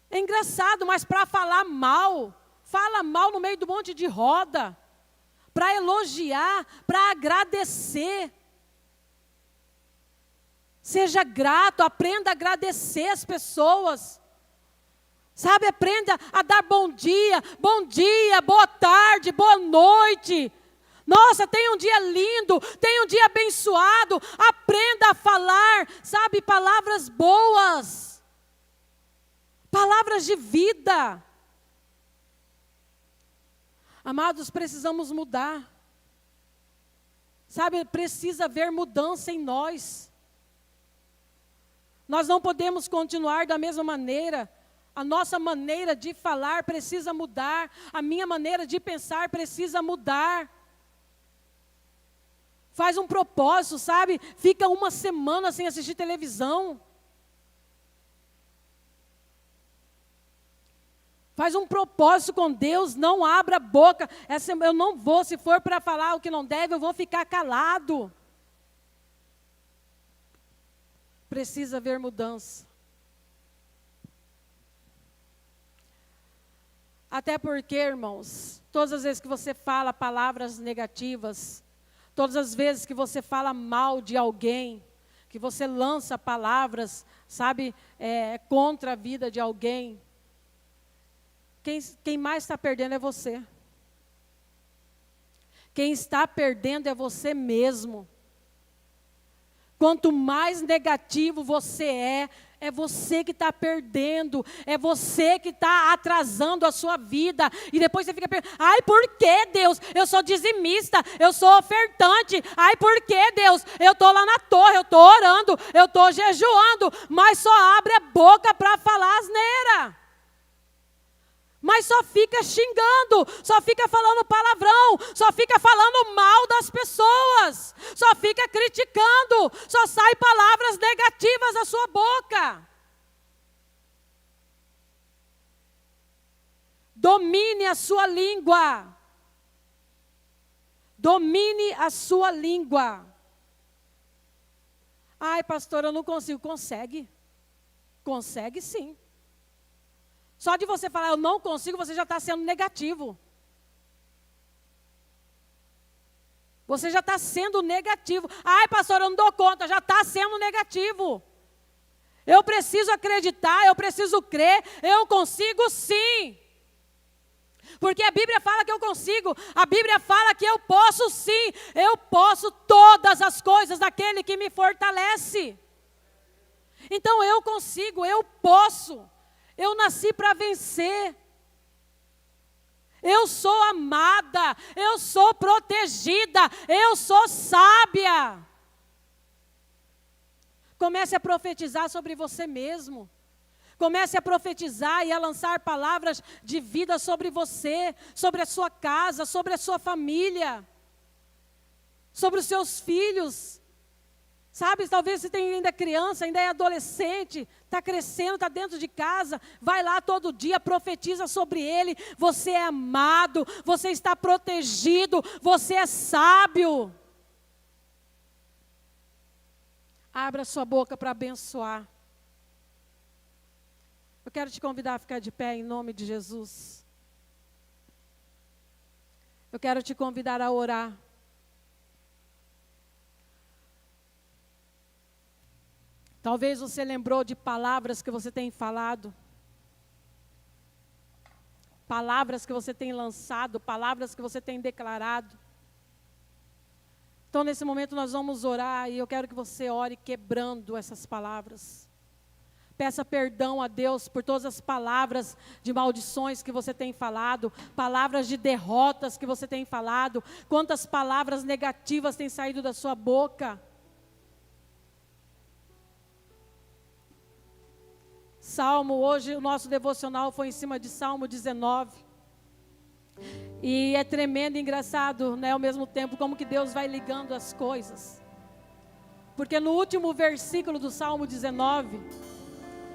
É engraçado, mas para falar mal, fala mal no meio do monte de roda. Para elogiar, para agradecer. Seja grato, aprenda a agradecer as pessoas. Sabe, aprenda a dar bom dia, boa tarde, boa noite. Nossa, tem um dia lindo, tem um dia abençoado. Aprenda a falar, sabe, palavras boas. Palavras de vida. Amados, precisamos mudar. Sabe, precisa haver mudança em nós. Nós não podemos continuar da mesma maneira. A nossa maneira de falar precisa mudar. A minha maneira de pensar precisa mudar. Faz um propósito, sabe? Fica uma semana sem assistir televisão. Faz um propósito com Deus, não abra a boca. Eu não vou, se for para falar o que não deve, eu vou ficar calado. Precisa haver mudança. Até porque, irmãos, todas as vezes que você fala palavras negativas, todas as vezes que você fala mal de alguém, que você lança palavras, sabe, contra a vida de alguém, quem mais está perdendo é você. Quem está perdendo é você mesmo. Quanto mais negativo você é você que está perdendo, é você que está atrasando a sua vida. E depois você fica pensando, ai, por que, Deus? Eu sou dizimista, eu sou ofertante. Ai, por que, Deus? Eu estou lá na torre, eu estou orando, eu estou jejuando, mas só abre a boca para falar asneira. Mas só fica xingando, só fica falando palavrão, só fica falando mal das pessoas, só fica criticando, só sai palavras negativas da sua boca. Domine a sua língua. Domine a sua língua. Ai, pastor, eu não consigo. Consegue? Consegue sim. Só de você falar, eu não consigo, você já está sendo negativo. Você já está sendo negativo. Ai, pastor, eu não dou conta, já está sendo negativo. Eu preciso acreditar, eu preciso crer, eu consigo sim. Porque a Bíblia fala que eu consigo, a Bíblia fala que eu posso sim. Eu posso todas as coisas daquele que me fortalece. Então eu consigo, eu posso. Eu nasci para vencer. Eu sou amada, eu sou protegida, eu sou sábia. Comece a profetizar sobre você mesmo. Comece a profetizar e a lançar palavras de vida sobre você, sobre a sua casa, sobre a sua família, sobre os seus filhos. Sabe, talvez você tenha ainda criança, ainda é adolescente, está crescendo, está dentro de casa, vai lá todo dia, profetiza sobre ele. Você é amado, você está protegido, você é sábio. Abra sua boca para abençoar. Eu quero te convidar a ficar de pé em nome de Jesus. Eu quero te convidar a orar. Talvez você lembrou de palavras que você tem falado, palavras que você tem lançado, palavras que você tem declarado. Então, nesse momento, nós vamos orar e eu quero que você ore quebrando essas palavras. Peça perdão a Deus por todas as palavras de maldições que você tem falado, palavras de derrotas que você tem falado, quantas palavras negativas têm saído da sua boca. Salmo, hoje o nosso devocional foi em cima de Salmo 19. E é tremendo e engraçado, né, ao mesmo tempo, como que Deus vai ligando as coisas. Porque no último versículo do Salmo 19,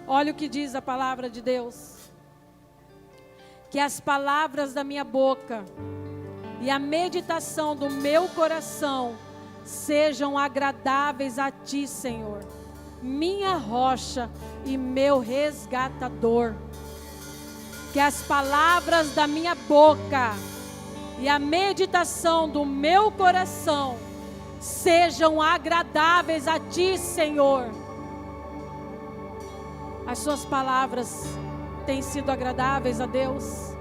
olha o que diz a palavra de Deus. Que as palavras da minha boca e a meditação do meu coração sejam agradáveis a Ti, Senhor, minha rocha e meu resgatador. Que as palavras da minha boca e a meditação do meu coração sejam agradáveis a Ti, Senhor. As suas palavras têm sido agradáveis a Deus?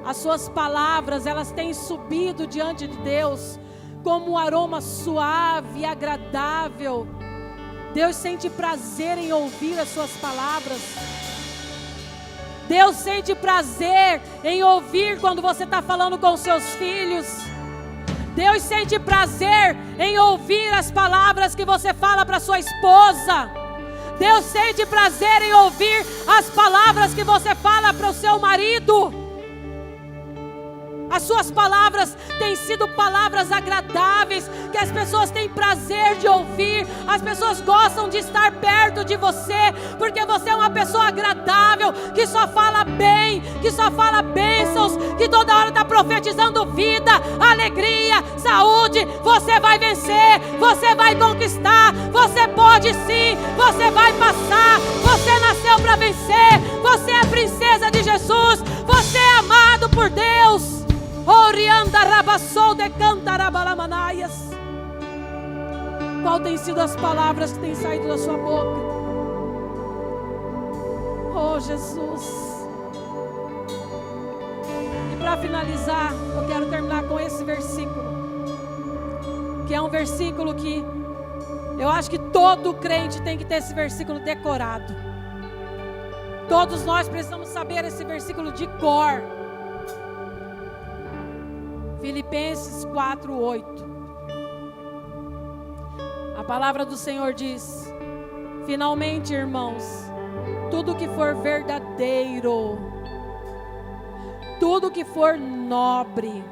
As suas palavras, elas têm subido diante de Deus como um aroma suave e agradável. Deus sente prazer em ouvir as suas palavras. Deus sente prazer em ouvir quando você está falando com os seus filhos. Deus sente prazer em ouvir as palavras que você fala para sua esposa. Deus sente prazer em ouvir as palavras que você fala para o seu marido. As suas palavras têm sido palavras agradáveis, que as pessoas têm prazer de ouvir. As pessoas gostam de estar perto de você, porque você é uma pessoa agradável, que só fala bem, que só fala bênçãos, que toda hora está profetizando vida, alegria, saúde. Você vai vencer, você vai conquistar, você pode sim, você vai passar. Você nasceu para vencer, você é princesa de Jesus, você é amado por Deus. Orianda rabassou de cantarabalamanias. Qual tem sido as palavras que têm saído da sua boca? Oh, Jesus. E para finalizar, eu quero terminar com esse versículo, que é um versículo que eu acho que todo crente tem que ter esse versículo decorado. Todos nós precisamos saber esse versículo de cor. Filipenses 4:8. A palavra do Senhor diz: finalmente, irmãos, tudo que for verdadeiro, tudo que for nobre,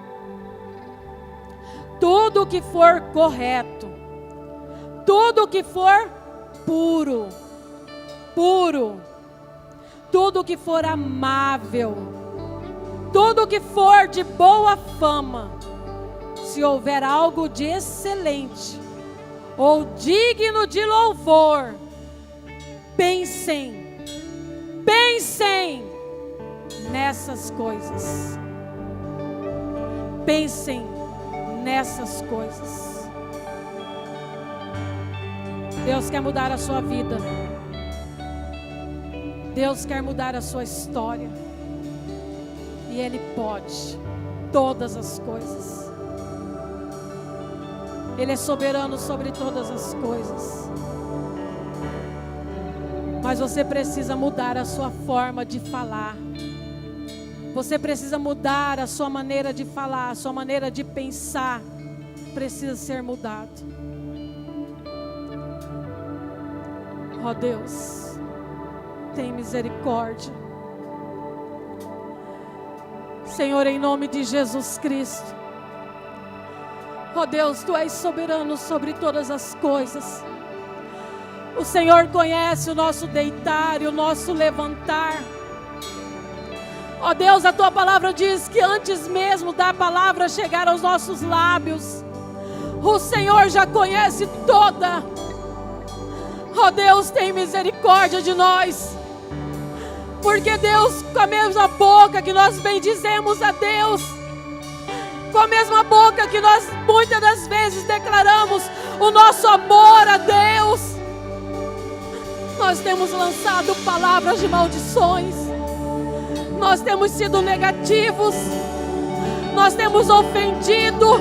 tudo que for correto, tudo que for puro, tudo que for amável, tudo que for de boa fama, se houver algo de excelente ou digno de louvor, pensem nessas coisas. Pensem nessas coisas. Deus quer mudar a sua vida. Deus quer mudar a sua história. E Ele pode todas as coisas. Ele é soberano sobre todas as coisas. Mas você precisa mudar a sua forma de falar. Você precisa mudar a sua maneira de falar, a sua maneira de pensar. Precisa ser mudado. Ó Deus, tem misericórdia. Senhor, em nome de Jesus Cristo. Ó Deus, Tu és soberano sobre todas as coisas. O Senhor conhece o nosso deitar e o nosso levantar. Ó Deus, a Tua palavra diz que antes mesmo da palavra chegar aos nossos lábios, o Senhor já conhece toda. Ó Deus, tem misericórdia de nós. Porque Deus, com a mesma boca que nós bendizemos a Deus, com a mesma boca que nós muitas das vezes declaramos o nosso amor a Deus, nós temos lançado palavras de maldições, nós temos sido negativos, nós temos ofendido,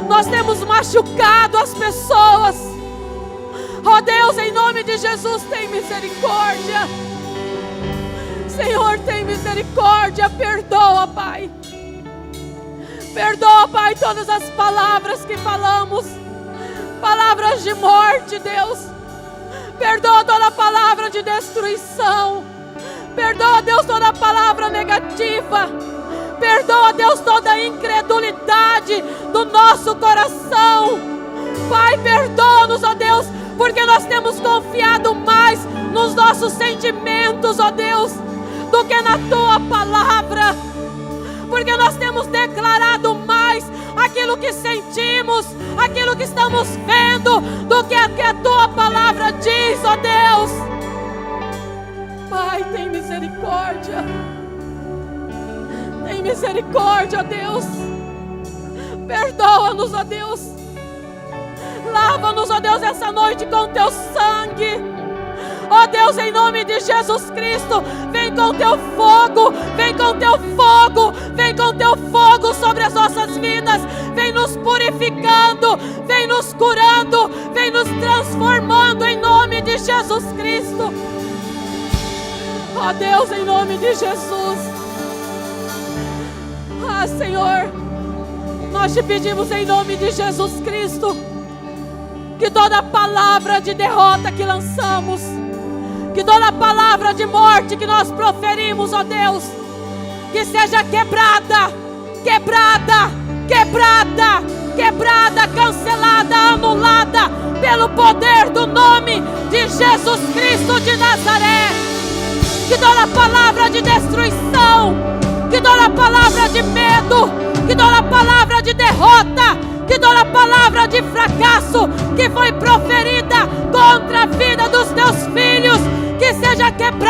nós temos machucado as pessoas. Ó Deus, em nome de Jesus, tem misericórdia. Senhor, tem misericórdia, perdoa, Pai. Perdoa, Pai, todas as palavras que falamos, palavras de morte, Deus. Perdoa toda palavra de destruição. Perdoa, Deus, toda palavra negativa. Perdoa, Deus, toda incredulidade do nosso coração. Pai, perdoa-nos, ó Deus, porque nós temos confiado mais nos nossos sentimentos, ó Deus, do que na Tua palavra. Porque nós temos declarado mais aquilo que sentimos, aquilo que estamos vendo, do que a Tua palavra diz, ó Deus. Pai, tem misericórdia. Tem misericórdia, ó Deus. Perdoa-nos, ó Deus. Lava-nos, ó Deus, essa noite com Teu sangue. Ó Deus, em nome de Jesus Cristo, vem com Teu fogo, vem com Teu fogo, vem com Teu fogo sobre as nossas vidas, vem nos purificando, vem nos curando, vem nos transformando em nome de Jesus Cristo. Ó Deus, em nome de Jesus. Ah, Senhor, nós Te pedimos em nome de Jesus Cristo, que toda palavra de derrota que lançamos, que toda palavra de morte que nós proferimos, ó Deus, que seja quebrada, quebrada, quebrada, quebrada, cancelada, anulada, pelo poder do nome de Jesus Cristo de Nazaré. Que toda palavra de destruição, que toda palavra de medo, que toda palavra de derrota, que toda palavra de fracasso que foi proferida contra a vida dos Teus filhos, que seja quebrada